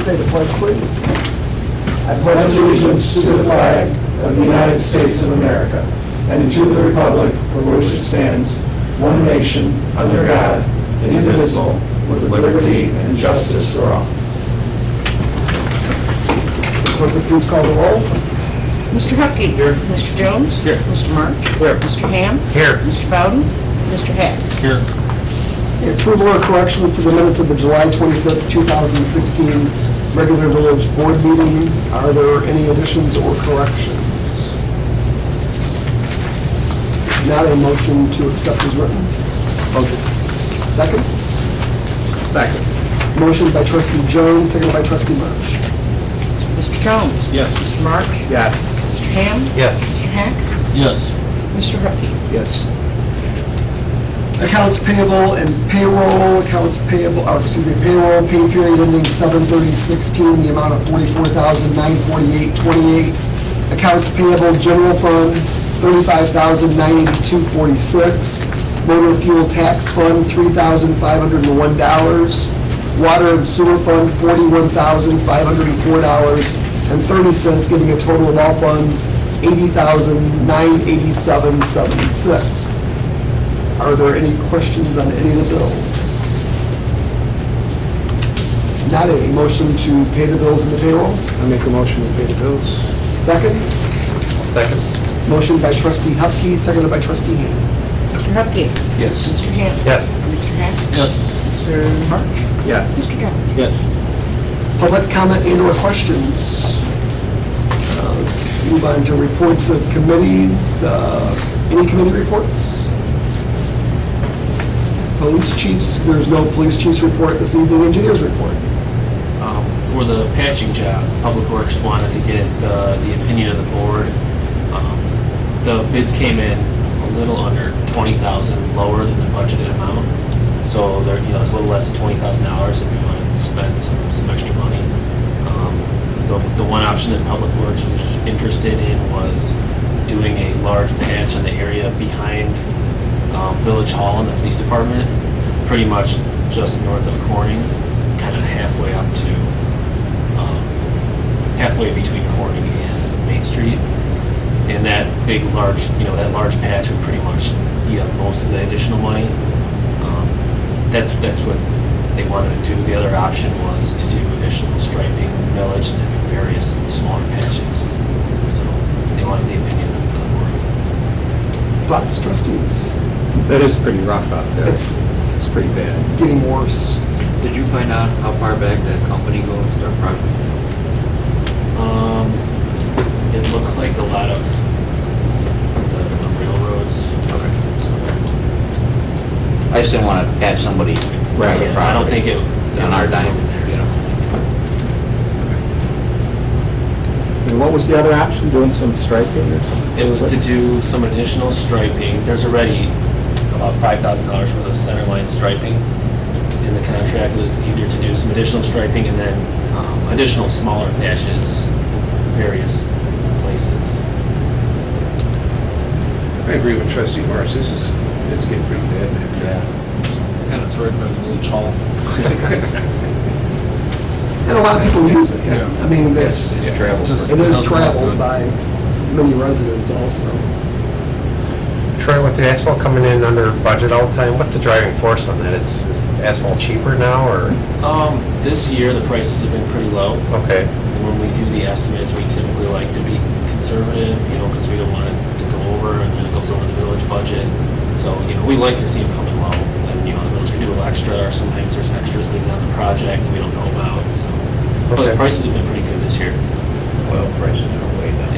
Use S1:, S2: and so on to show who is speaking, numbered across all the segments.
S1: Say the pledge, please.
S2: I pledge allegiance to the flag of the United States of America and to the republic for which it stands, one nation, under God, indivisible, with liberty and justice for all.
S1: Clerk, please call the roll.
S3: Mr. Hupkey.
S4: Here.
S3: Mr. Jones.
S4: Here.
S3: Mr. March.
S4: Here.
S3: Mr. Ham.
S4: Here.
S3: Mr. Bowden. Mr. Hack.
S4: Here.
S1: Okay, approval or corrections to the minutes of the July 25th, 2016 regular village board meeting. Are there any additions or corrections? Not a motion to accept as written.
S4: Motion.
S1: Second?
S4: Second.
S1: Motion by trustee Jones, seconded by trustee March.
S3: Mr. Jones.
S4: Yes.
S3: Mr. March.
S4: Yes.
S3: Mr. Ham.
S4: Yes.
S3: Mr. Hack.
S4: Yes.
S3: Mr. Hupkey.
S4: Yes.
S1: Accounts payable and payroll, payroll, pay period ending 7/30/16, the amount of $44,948.28. Accounts payable, general fund, $35,982.46. Motor fuel tax fund, $3,501. Water and sewer fund, $41,504.30, getting a total of all funds, $80,987.76. Are there any questions on any of the bills? Not a motion to pay the bills in the payroll?
S4: I make a motion to pay the bills.
S1: Second?
S4: Second.
S1: Motion by trustee Hupkey, seconded by trustee Ham.
S3: Mr. Hupkey.
S4: Yes.
S3: Mr. Ham.
S4: Yes.
S3: Mr. Hack.
S4: Yes.
S3: Mr. March.
S4: Yes.
S3: Mr. Jones.
S4: Yes.
S1: Public comment and or questions? Move on to reports of committees. Any committee reports? Police chiefs, there's no police chief's report this evening. Engineers report.
S5: For the patching job, Public Works wanted to get the opinion of the board. The bids came in a little under $20,000 lower than the budgeted amount. So there, it's a little less than $20,000 if you want to spend some extra money. The one option that Public Works was interested in was doing a large patch on the area behind Village Hall and the police department, pretty much just north of Corning, kind of halfway up to halfway between Corning and Main Street. And that big, large, that large patch would pretty much eat up most of the additional money. That's what they wanted to do. The other option was to do additional striping, millage, and then various smaller patches. So they wanted the opinion of the board.
S1: Thoughts, trustees?
S4: That is pretty rough out there.
S1: It's
S4: pretty bad.
S1: getting worse.
S6: Did you find out how far back that company goes to their project?
S5: It looks like a lot of the railroads.
S6: Okay. I just didn't want to catch somebody private
S5: Yeah,
S6: property.
S5: I don't think it
S6: on our dime.
S4: And what was the other option? Doing some striping or something?
S5: It was to do some additional striping. There's already about $5,000 worth of centerline striping in the contract. It was either to do some additional striping and then additional smaller patches in various places.
S7: I agree with Trustee March. It's getting pretty bad.
S6: Yeah.
S4: Kind of threatened by the Village Hall.
S1: And a lot of people use it.
S7: Yeah.
S1: I mean, that's,
S7: It travels.
S1: it is traveled by many residents also.
S8: Troy, with the asphalt coming in under budget all the time, what's the driving force on that? Is asphalt cheaper now, or?
S5: This year, the prices have been pretty low.
S8: Okay.
S5: When we do the estimates, we typically like to be conservative, because we don't want it to go over and then it goes over the village budget. So, we like to see them coming low. And, the village can do a little extra, or sometimes there's extras maybe on the project we don't know about, so. But the
S8: Okay.
S5: prices have been pretty good this year.
S6: Oil prices are way down.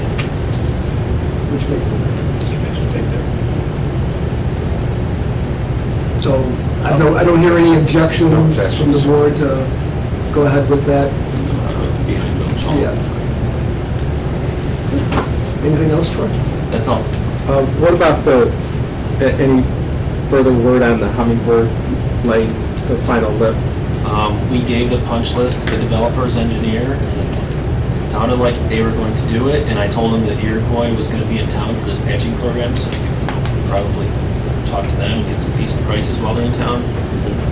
S1: Which makes a difference.
S6: It makes a big difference.
S1: So I don't hear any objections from the board to go ahead with that.
S5: Behind Village Hall.
S1: Yeah. Anything else, Troy?
S5: That's all.
S4: What about any further word on the Hummingbird Lane, the final lift?
S5: We gave the punch list to the developer's engineer. It sounded like they were going to do it, and I told him that Iroquois was going to be in town for this patching program, so we could probably talk to them and get some decent prices while they're in town.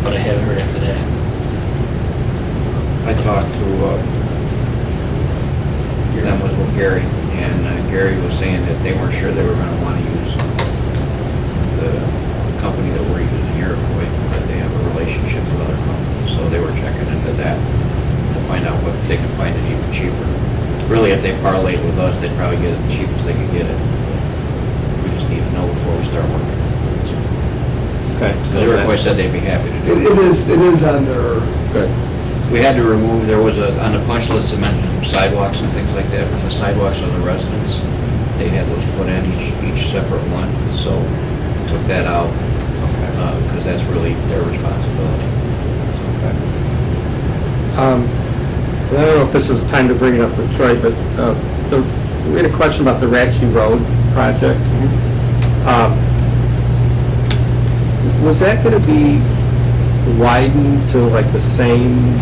S5: But I haven't heard after that.
S6: I talked to, them was with Gary, and Gary was saying that they weren't sure they were gonna wanna use the company that we're using here, but they have a relationship with other companies, so they were checking into that to find out what they can find it even cheaper. Really, if they parlayed with us, they'd probably get it the cheapest they could get it. We just need to know before we start working.
S4: Okay.
S6: The Iroquois said they'd be happy to do it.
S1: It is on their,
S4: Good.
S6: We had to remove, there was on the punch list, it mentioned sidewalks and things like that, the sidewalks of the residents. They had those put in each separate one, so took that out, because that's really their responsibility.
S4: And I don't know if this is the time to bring it up with Troy, but we had a question about the Ratchy Road project. Was that going to be widened to like the same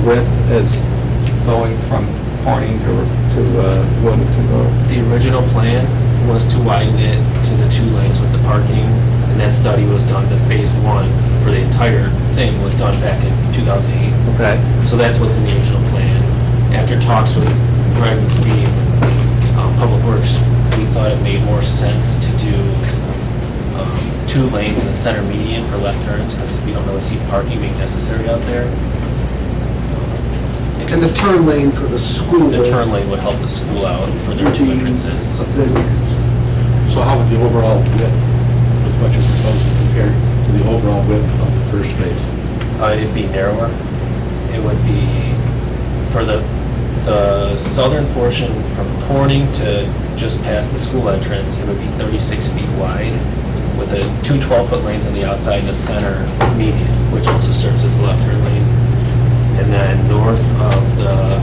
S4: width as going from Corning to Wilmington Road?
S5: The original plan was to widen it to the 2 lanes with the parking, and that study was done, the phase 1 for the entire thing was done back in 2008.
S4: Okay.
S5: So that's what's in the original plan. After talks with Greg and Steve, Public Works, we thought it made more sense to do 2 lanes in the center median for left turns, because we don't really see parking being necessary out there.
S1: and the turn lane for the school.
S5: The turn lane would help the school out for their 2 entrances.
S7: So how would the overall width, with what you're proposing, compare to the overall width of the first phase?
S5: It'd be narrower. It would be, for the southern portion from Corning to just past the school entrance, it would be 36 feet wide, with 2 12-foot lanes on the outside and a center median, which also serves as a left turn lane. And then north of the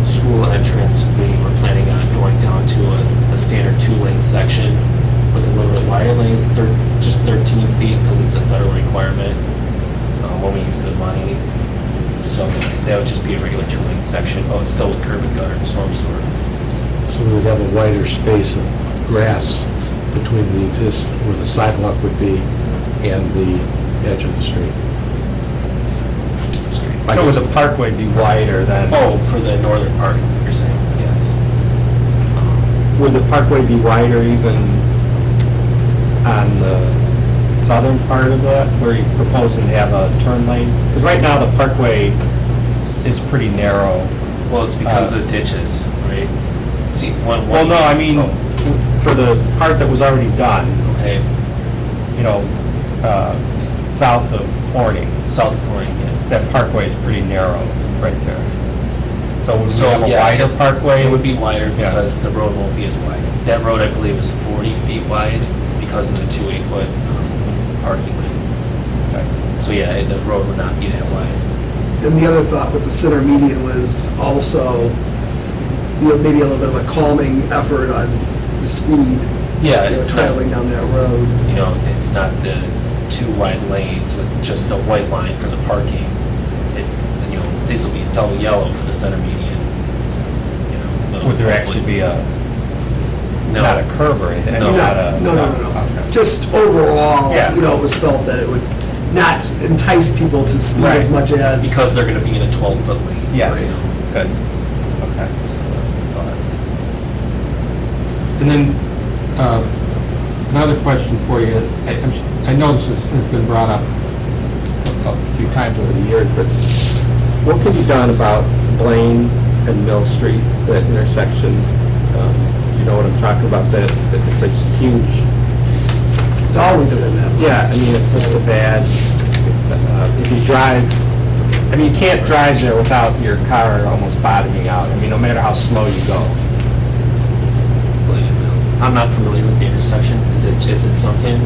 S5: school entrance, we were planning on going down to a standard 2-lane section with a little bit wider lanes, just 13 feet, because it's a federal requirement when we use the money. So that would just be a regular 2-lane section, but it's still with curb and gutter and storm sewer.
S7: So we would have a wider space of grass between where the sidewalk would be and the edge of the street.
S4: So would the parkway be wider than?
S5: Oh, for the northern part, you're saying, yes.
S4: Would the parkway be wider even on the southern part of that, where you're proposing to have a turn lane? Because right now, the parkway is pretty narrow.
S5: Well, it's because of the ditches, right? See, one.
S4: Well, no, I mean, for the part that was already done,
S5: Okay,
S4: you know, south of Corning,
S5: south of Corning, yeah.
S4: that parkway is pretty narrow right there. So would we
S5: So,
S4: have a
S5: yeah,
S4: wider parkway?
S5: It would be wider
S4: Yeah.
S5: because the road won't be as wide. That road, I believe, is 40 feet wide because of the 2 8-foot parking lanes.
S4: Okay.
S5: So, yeah, the road would not be that wide.
S1: And the other thought with the center median was also, maybe a little bit of a calming effort on the speed.
S5: Yeah, it's not,
S1: traveling down that road.
S5: you know, it's not the 2 wide lanes with just a white line for the parking. It's, you know, these will be double yellow for the center median. You know,
S4: Would there
S5: hopefully-
S4: actually be
S5: No.
S4: not a curb or anything? I mean,
S5: No.
S4: not a-
S1: No.
S4: Okay.
S1: Just overall,
S4: Yeah.
S1: it was felt that it would not entice people to speed as
S4: Right.
S1: much as.
S5: Because they're going to be in a 12-foot lane.
S4: Yes,
S5: right?
S4: good, okay.
S5: So that's the thought.
S9: And then, another question for you. I know this has been brought up a few times over the years, but
S4: What could be done about Blaine and Mill Street, that intersection? You know what I'm talking about, that it's a huge,
S1: It's always been that way.
S4: yeah, I mean, it's just a bad, if you drive, I mean, you can't drive there without your car almost bottoming out, I mean, no matter how slow you go.
S5: I'm not familiar with the intersection. Is it sunk in?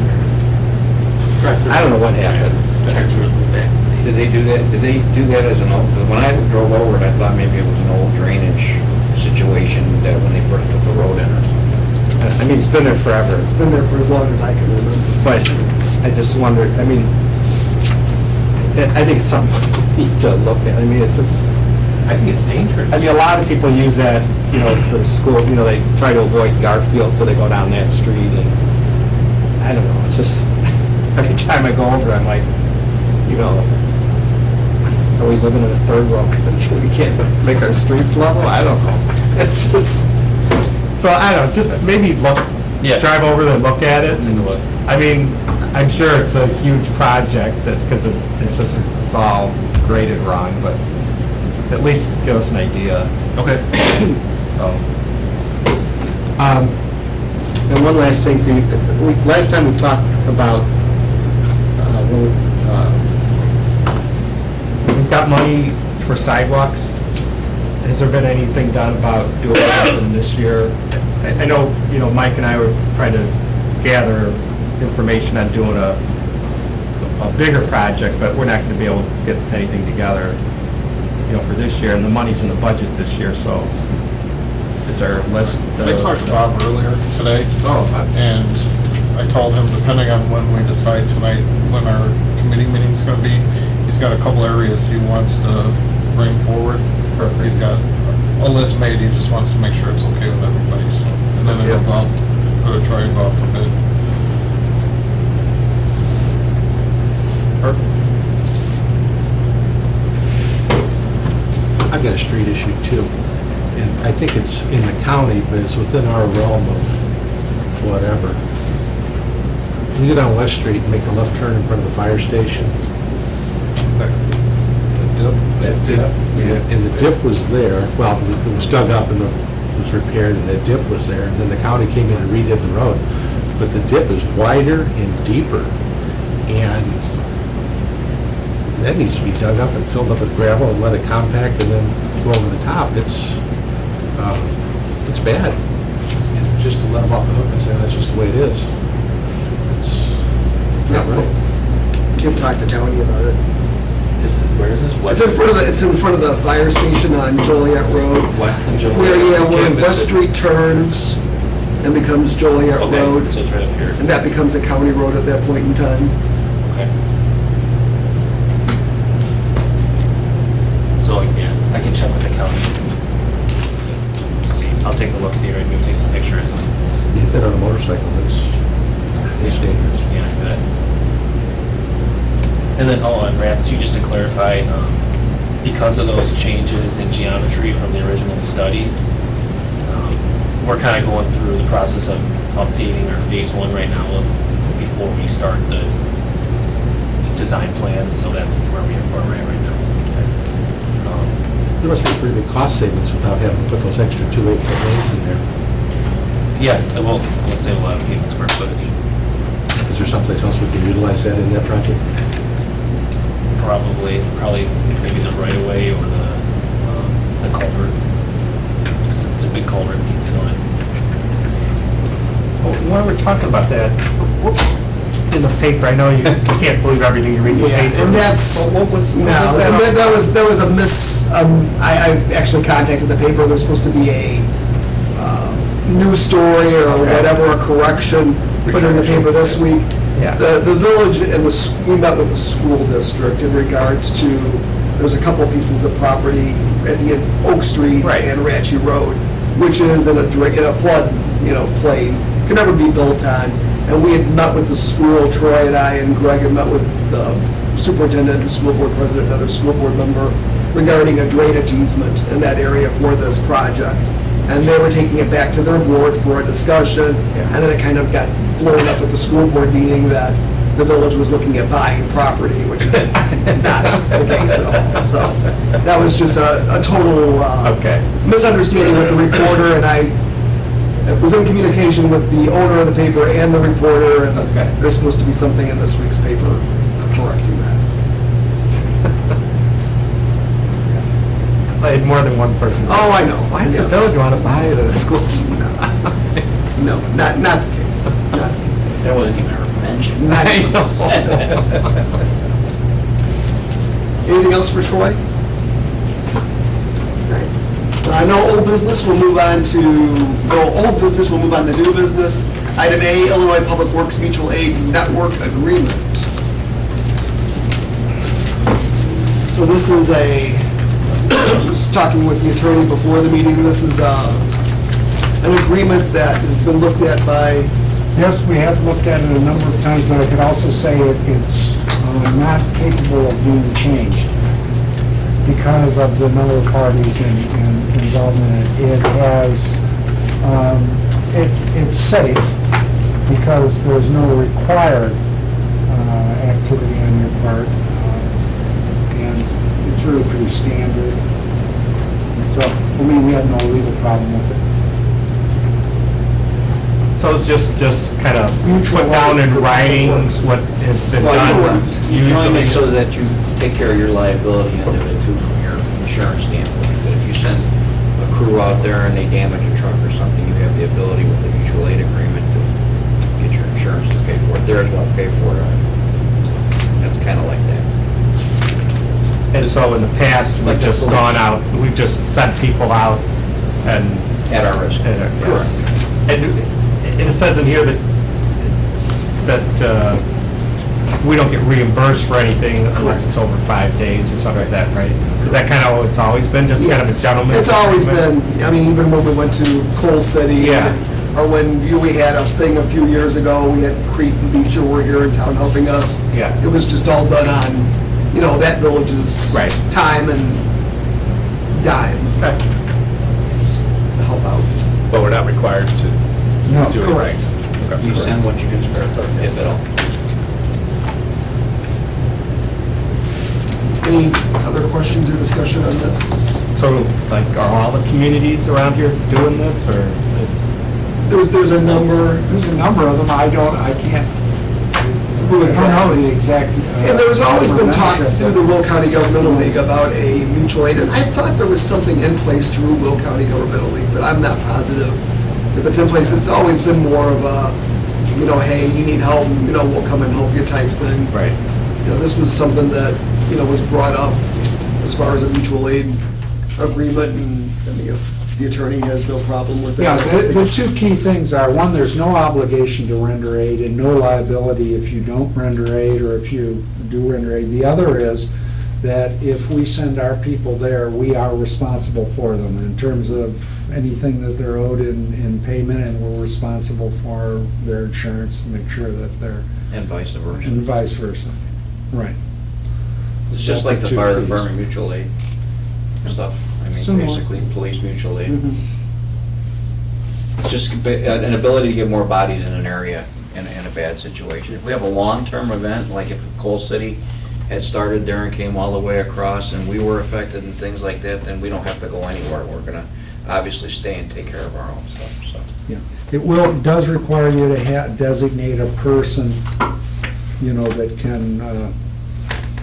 S4: I don't know what happened.
S5: I have to look back and see.
S6: Did they do that, as an old, because when I drove over it, I thought maybe it was an old drainage situation that when they first put the road in or something.
S4: I mean, it's been there forever,
S1: It's been there for as long as I can remember.
S4: but I just wondered, I mean, I think it's something we need to look at, I mean, it's just,
S8: I think it's dangerous.
S4: I mean, a lot of people use that, you know, for the school, you know, they try to avoid Garfield, so they go down that street, and I don't know, it's just, every time I go over, I'm like, you know,
S9: Are we living in a third world country? We can't make our streets level? I don't know. It's just, so I don't know, just maybe look,
S5: Yeah.
S9: drive over there and look at it.
S5: Take a look.
S9: I mean, I'm sure it's a huge project that, because it's all graded wrong, but at least give us an idea.
S5: Okay.
S9: So,
S4: And one last thing for you, last time we talked about,
S9: we've got money for sidewalks. Has there been anything done about doing something this year? I know, Mike and I were trying to gather information on doing a bigger project, but we're not going to be able to get anything together, for this year, and the money's in the budget this year, so is there a list?
S10: I talked to Bob earlier today,
S9: Oh,
S10: and I told him, depending on when we decide tonight, when our committee meeting's gonna be, he's got a couple areas he wants to bring forward.
S9: Perfect.
S10: He's got a list made, he just wants to make sure it's okay with everybody, so. And then it'll go out, try to go out for bid.
S9: perfect.
S7: I've got a street issue too, and I think it's in the county, but it's within our realm of whatever. When you go down West Street and make the left turn in front of the fire station, that dip, and the dip was there, well, it was dug up and it was repaired, and the dip was there, and then the county came in and redid the road, but the dip is wider and deeper, and that needs to be dug up and filled up with gravel and let it compact and then go over the top. It's bad. And just to let them off the hook and say, that's just the way it is. It's not right.
S1: You can talk to Downey about it.
S5: Where is this?
S1: It's in front of the fire station on Joliet Road.
S5: West than
S1: Where West Street turns and becomes Joliet Road.
S5: Okay, so it's right up here.
S1: And that becomes a county road at that point in time.
S5: Okay. So, yeah, I can check with the county. See, I'll take a look at the area, maybe take some pictures.
S7: You hit that on a motorcycle, it's dangerous.
S5: Yeah, I bet. And then, and Rath, just to clarify, because of those changes in geometry from the original study, we're kind of going through the process of updating our phase one right now before we start the design plans, so that's where we're at right now.
S7: There must be pretty big cost savings without having to put those extra 2 8-foot lanes in there.
S5: Yeah, we'll save a lot of pavement square footage.
S7: Is there someplace else we can utilize that in that project?
S5: Probably maybe the right of way or the culvert. It's a big culvert, needs to go in.
S9: While we're talking about that, in the paper, I know you can't believe everything you read in the
S1: Yeah,
S9: paper.
S1: and that's,
S9: What was
S1: no,
S9: that?
S1: and there was a miss, I actually contacted the paper, there's supposed to be a news story or
S9: Okay.
S1: whatever, a correction put in the paper this week.
S9: Yeah.
S1: The village and we met with the school district in regards to, there's a couple pieces of property at the Oak Street
S9: Right.
S1: and Ratchy Road, which is in a flood, plain, can never be built on. And we had met with the school, Troy and I and Greg had met with the superintendent, the school board president, another school board member, regarding a drainage easement in that area for this project. And they were taking it back to their board for a discussion,
S9: Yeah.
S1: and then it kind of got blown up at the school board meeting that the village was looking at buying property, which is not the case at all. So that was just a total
S9: Okay.
S1: misunderstanding with the reporter, and I was in communication with the owner of the paper and the reporter, and
S9: Okay.
S1: there's supposed to be something in this week's paper correcting that.
S9: I had more than one person.
S1: Oh, I know.
S9: Why does the village want to buy this?
S1: Schools, no, not the case, not the case.
S5: That wasn't even mentioned.
S1: Not even close. Anything else for Troy? Right. No old business, we'll move on to new business. Item A, Illinois Public Works Mutual Aid Network Agreement. So this is I was talking with the attorney before the meeting, this is an agreement that has been looked at by,
S11: Yes, we have looked at it a number of times, but I could also say it's not capable of being changed. because of the number of parties involved in it. It has, it's safe because there's no required activity on your part. And it's really pretty standard. So, I mean, we have no legal problem with it.
S9: So it's just kind of
S11: Mutual
S9: put down in
S11: aid for
S9: writing
S11: public works.
S9: what has been
S6: Well,
S9: done.
S6: you join
S9: Usually,
S6: it so that you take care of your liability end of it too from your insurance standpoint. But if you send a crew out there and they damage a truck or something, you have the ability with the mutual aid agreement to get your insurance to pay for it. Theirs won't pay for it. That's kind of like that.
S9: and so in the past, we've just gone out, we've just sent people out and.
S6: At our risk.
S9: Correct. And it says in here that we don't get reimbursed for anything unless it's over 5 days or something like that, right? Because that kind of, it's always been just kind of a
S1: Yes.
S9: gentleman's
S1: It's always
S9: agreement?
S1: been, I mean, even when we went to Coal City.
S9: Yeah.
S1: Or when we had a thing a few years ago, we had Crete and Beecher were here in town helping us.
S9: Yeah.
S1: It was just all done on, that village's
S9: Right.
S1: time and dime.
S9: Okay.
S1: Just to help out.
S8: But we're not required to
S11: No,
S8: do
S1: correct.
S8: anything. Okay.
S6: You send what you can spare, if at all.
S1: Any other questions or discussion on this?
S9: So, like, are all the communities around here doing this, or is?
S1: There's a number.
S11: There's a number of them, I can't,
S1: Who
S11: I don't know
S1: exactly?
S11: the exact.
S1: And there's always been talk
S11: membership,
S1: through the Will County Governmental League about a mutual aid, and I thought there was something in place through Will County Governmental League, but I'm not positive if it's in place. It's always been more of a, hey, you need help, we'll come and help you type thing.
S9: Right.
S1: This was something that, was brought up as far as a mutual aid agreement, and I mean, if the attorney has no problem with it.
S11: Yeah, the two key things are, one, there's no obligation to render aid and no liability if you don't render aid or if you do render aid. The other is that if we send our people there, we are responsible for them in terms of anything that they're owed in payment, and we're responsible for their insurance to make sure that they're,
S6: And vice versa.
S11: and vice versa. Right.
S6: It's just like the
S11: Two
S6: fire
S11: keys.
S6: department mutual aid stuff. I mean,
S11: Similar.
S6: basically, police mutual aid.
S1: Mhm.
S6: It's just an ability to get more bodies in an area in a bad situation. If we have a long-term event, like if Coal City had started there and came all the way across and we were affected and things like that, then we don't have to go anywhere. We're gonna obviously stay and take care of our own stuff, so.
S11: Yeah. It does require you to designate a person, that can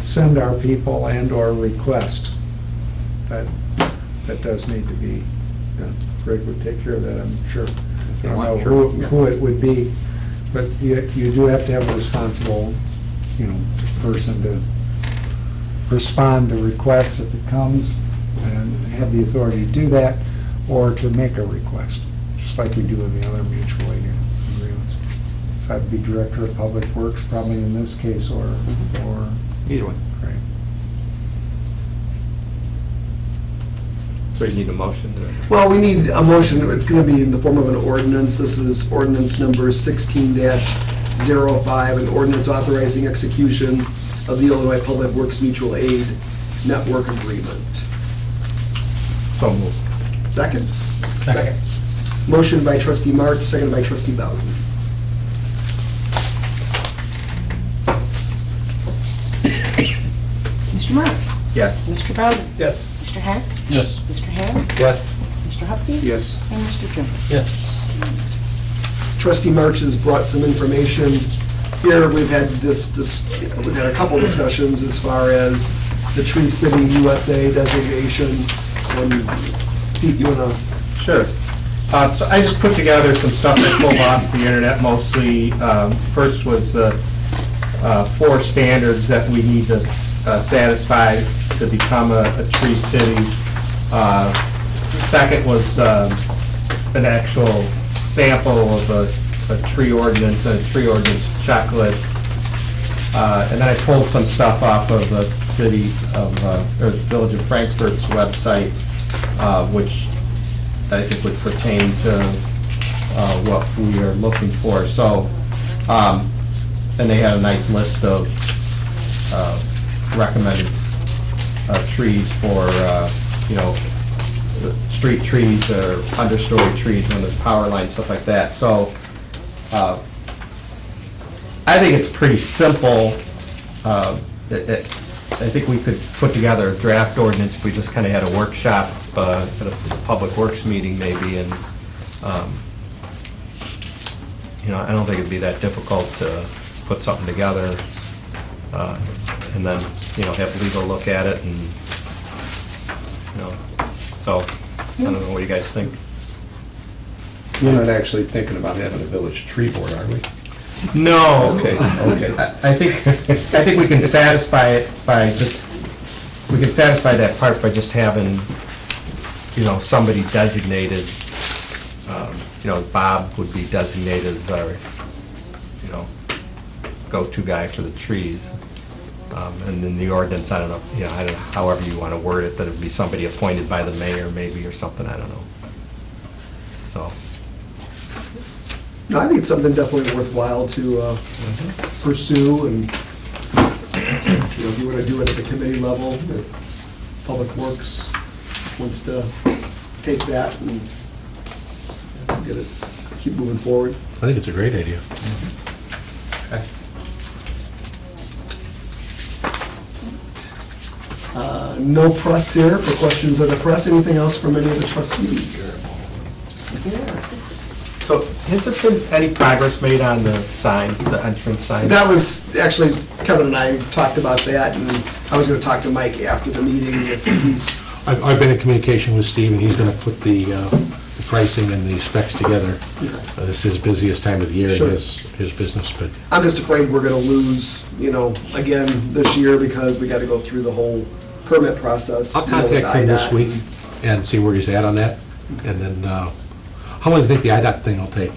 S11: send our people and/or request. That does need to be done. Greg would take care of that, I'm sure. I don't know who it would be, but you do have to have a responsible, person to respond to requests if it comes, and have the authority to do that, or to make a request, just like we do in the other mutual aid agreements. So that'd be Director of Public Works, probably in this case, or
S4: Either one.
S11: Right.
S9: So you need a motion to?
S1: Well, we need a motion, it's gonna be in the form of an ordinance. This is ordinance number 16-05, an ordinance authorizing execution of the Illinois Public Works Mutual Aid Network Agreement.
S9: So moved.
S1: Second?
S9: Second.
S1: Motion by trustee March, seconded by trustee Bowden.
S3: Mr. March?
S9: Yes.
S3: Mr. Bowden?
S9: Yes.
S3: Mr. Hack?
S10: Yes.
S3: Mr. Ham?
S9: Yes.
S3: Mr. Hupkey?
S11: Yes.
S3: And Mr. Trimmer?
S1: Trustee March has brought some information here. We've had we've had a couple discussions as far as the Tree City USA designation. Pete, you wanna?
S9: Sure. So I just put together some stuff I pulled off the internet mostly. First was the 4 standards that we need to satisfy to become a tree city. Second was an actual sample of a tree ordinance and a tree ordinance checklist. And then I pulled some stuff off of the city of, or the Village of Frankfurt's website, which I think would pertain to what we are looking for. So, and they had a nice list of recommended trees for, street trees or understory trees when there's power lines, stuff like that. So I think it's pretty simple. I think we could put together a draft ordinance if we just kind of had a workshop at a public works meeting maybe, and, I don't think it'd be that difficult to put something together, and then, have legal look at it, and, so, I don't know, what do you guys think?
S7: You're not actually thinking about having a village tree board, are we?
S9: No.
S7: Okay.
S9: I think we can satisfy it by we can satisfy that part by just having, somebody designated, Bob would be designated as our, go-to guy for the trees. And then the ordinance, I don't know, however you want to word it, that it'd be somebody appointed by the mayor maybe or something, I don't know. So.
S1: No, I think it's something definitely worthwhile to pursue, and, if you want to do it at the committee level, if Public Works wants to take that and get it, keep moving forward.
S7: I think it's a great idea.
S1: No press here for questions of the press. Anything else from any of the trustees?
S9: So has there been any progress made on the signs, the entrance signs?
S1: That was, actually, Kevin and I talked about that, and I was going to talk to Mike after the meeting if he's.
S7: I've been in communication with Steve, and he's going to put the pricing and the specs together. This is his busiest time of the year in
S1: Sure.
S7: his business, but
S1: I'm just afraid we're going to lose, again this year because we got to go through the whole permit process.
S7: I'll contact him this week and see where he's at on that. And then, how long do you think the IDOT thing will take?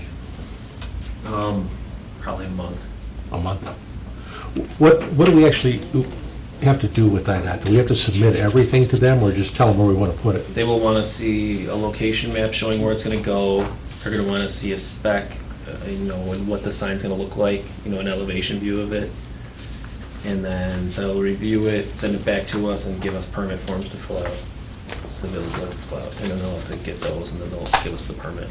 S5: Probably a month.
S7: A month? What do we actually have to do with IDOT? Do we have to submit everything to them, or just tell them where we want to put it?
S5: They will want to see a location map showing where it's going to go. They're going to want to see a spec, and what the sign's going to look like, an elevation view of it. And then they'll review it, send it back to us, and give us permit forms to fill out. The village will have to fill out, and then they'll have to get those, and then they'll give us the permit.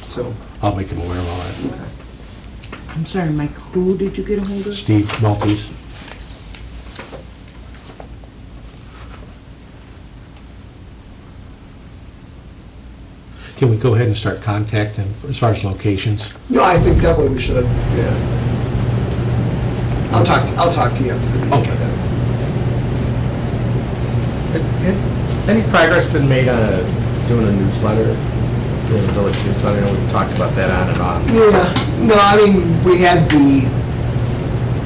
S1: So,
S7: I'll make him aware of all that.
S1: okay.
S3: I'm sorry, Mike, who did you get a hold of?
S7: Steve Maltese. Can we go ahead and start contacting as far as locations?
S1: No, I think definitely we should, yeah. I'll talk to you after the meeting.
S7: Okay.
S9: Has any progress been made on doing a newsletter, doing a village newsletter? I know we've talked about that on and off.
S1: Yeah, no, I mean, we had the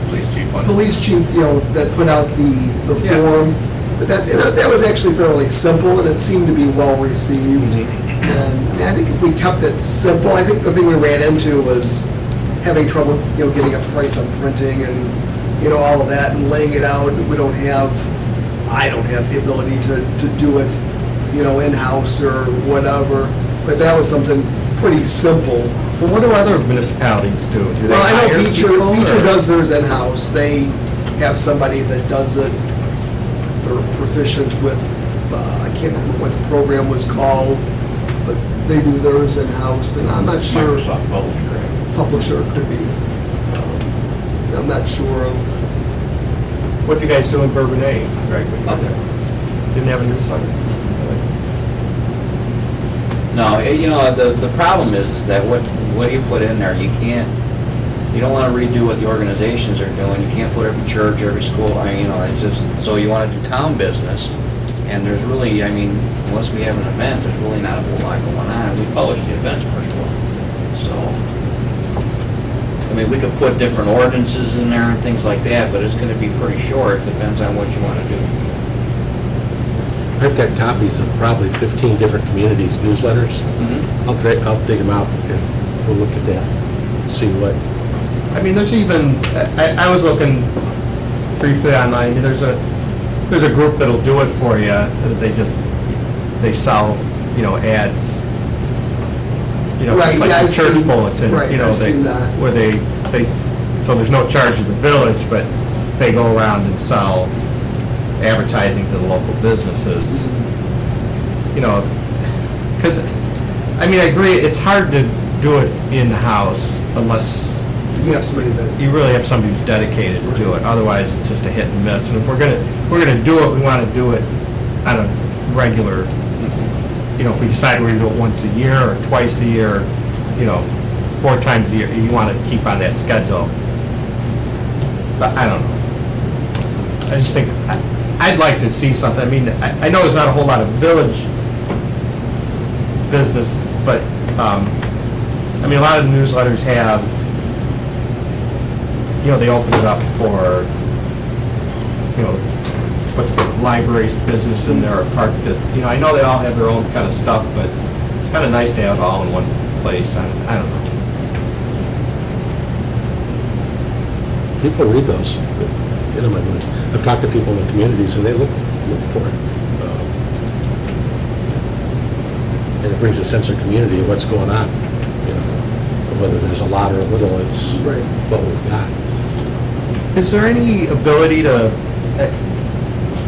S8: Police chief one.
S1: police chief, that put out the
S9: Yeah.
S1: form, but that was actually fairly simple, and it seemed to be well received. And I think if we kept it simple, I think the thing we ran into was having trouble, getting a price on printing and, all of that, and laying it out. I don't have the ability to do it, in-house or whatever, but that was something pretty simple.
S9: Well, what do other municipalities do? Do they
S1: Well, I know
S9: hire people,
S1: Beecher
S9: or-
S1: does theirs in-house. They have somebody that does it. They're proficient with, I can't remember what the program was called, but they do theirs in-house, and I'm not sure.
S6: Microsoft Publisher.
S1: Publisher could be. I'm not sure of.
S9: What do you guys do in Bourbonnais, Greg?
S6: Nothing.
S9: Didn't have a newsletter?
S6: No, the problem is that what do you put in there? You don't want to redo what the organizations are doing. You can't put every church, every school, it's just, so you want to do town business. And there's really, unless we have an event, there's really not a whole lot going on. And we publish the events pretty well. So, we could put different ordinances in there and things like that, but it's going to be pretty short. Depends on what you want to do.
S7: I've got copies of probably 15 different communities' newsletters. I'll dig them out and we'll look at that, see what.
S9: There's even, I was looking briefly online, there's a group that'll do it for you. They sell, ads.
S1: Right,
S9: Just like
S1: yeah,
S9: the
S1: I've
S9: church
S1: seen-
S9: bulletin.
S1: right, I've seen that.
S9: Where so there's no charge to the village, but they go around and sell advertising to the local businesses, you know, because, I mean, I agree, it's hard to do it in-house unless
S1: You have somebody that,
S9: you really have somebody who's dedicated to do it, otherwise it's just a hit and miss. And if we're gonna do it, we wanna do it on a regular, you know, if we decide we're gonna do it once a year or twice a year, you know, 4 times a year, you wanna keep on that schedule. So, I don't know. I just think, I'd like to see something, I mean, I know there's not a whole lot of village business, but, I mean, a lot of the newsletters have, you know, they open it up for, you know, put the library's business in there, or park that, you know, I know they all have their own kind of stuff, but it's kind of nice to have it all in one place. I don't know.
S7: People read those. Get them, I've talked to people in the communities, and they look for it. And it brings a sense of community of what's going on, you know. Whether there's a lot or a little, it's
S1: Right.
S7: what we've got.
S9: Is there any ability to,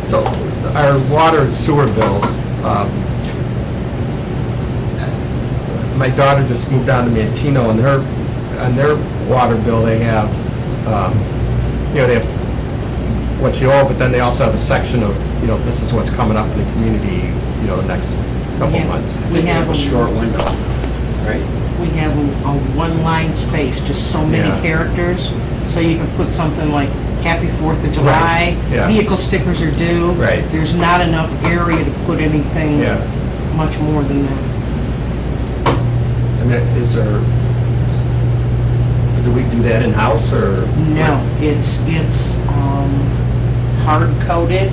S9: so our water and sewer bills, my daughter just moved down to Mantino, and on their water bill, they have, you know, they have what you owe, but then they also have a section of, you know, this is what's coming up in the community, you know, next couple
S3: Yeah.
S9: months.
S3: We have
S6: a short window, right?
S3: We have a one-line space, just so many
S9: Yeah.
S3: characters, so you can put something like Happy 4th of July,
S9: yeah.
S3: vehicle stickers are due.
S9: Right.
S3: There's not enough area to put anything
S9: Yeah.
S3: much more than that.
S9: I mean, do we do that in-house, or?
S3: No, it's hard-coded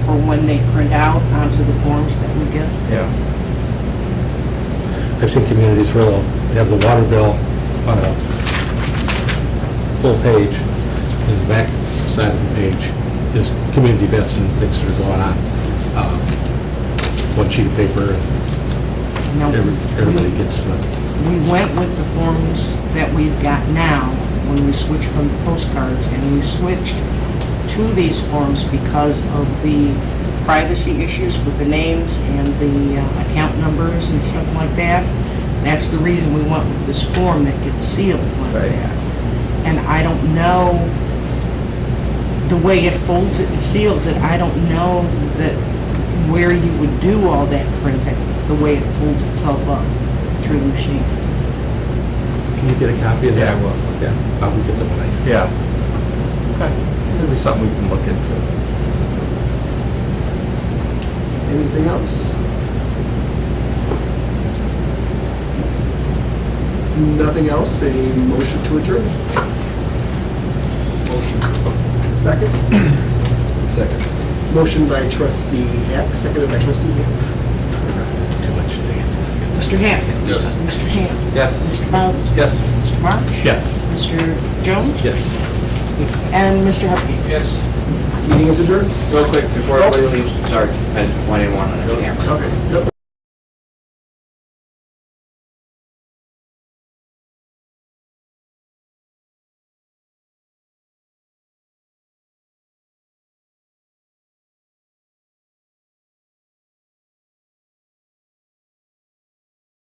S3: for when they print out onto the forms that we get.
S9: Yeah.
S7: I've seen communities where they'll have the water bill on a full page, and the back side of the page is community events and things that are going on. One sheet of paper, and
S3: Now,
S7: everybody gets the,
S3: we went with the forms that we've got now when we switched from the postcards, and we switched to these forms because of the privacy issues with the names and the account numbers and stuff like that. That's the reason we went with this form that gets sealed like
S9: Right.
S3: that. And I don't know, the way it folds it and seals it, I don't know that where you would do all that printing, the way it folds itself up through the machine.
S7: can you get a copy of that?
S9: Yeah, I will.
S7: Yeah, I'll get them tonight.
S9: Yeah. Okay. Maybe something we can look into.
S1: anything else? Nothing else, a motion to adjourn? Motion. Second?
S7: Second.
S1: Motion by trustee Hack, seconded by trustee Hack.
S7: Too much today.
S3: Mr. Hack?
S10: Yes.
S3: Mr. Ham?
S9: Yes.
S3: Mr. Bowden?
S9: Yes.
S3: Mr. March?
S9: Yes.
S3: Mr. Jones?
S7: Yes.
S3: And Mr. Hupkey?
S6: Yes.
S1: Meeting is adjourned?
S6: Real quick, before everybody leaves, sorry, I didn't want to camera.
S1: Okay, yep.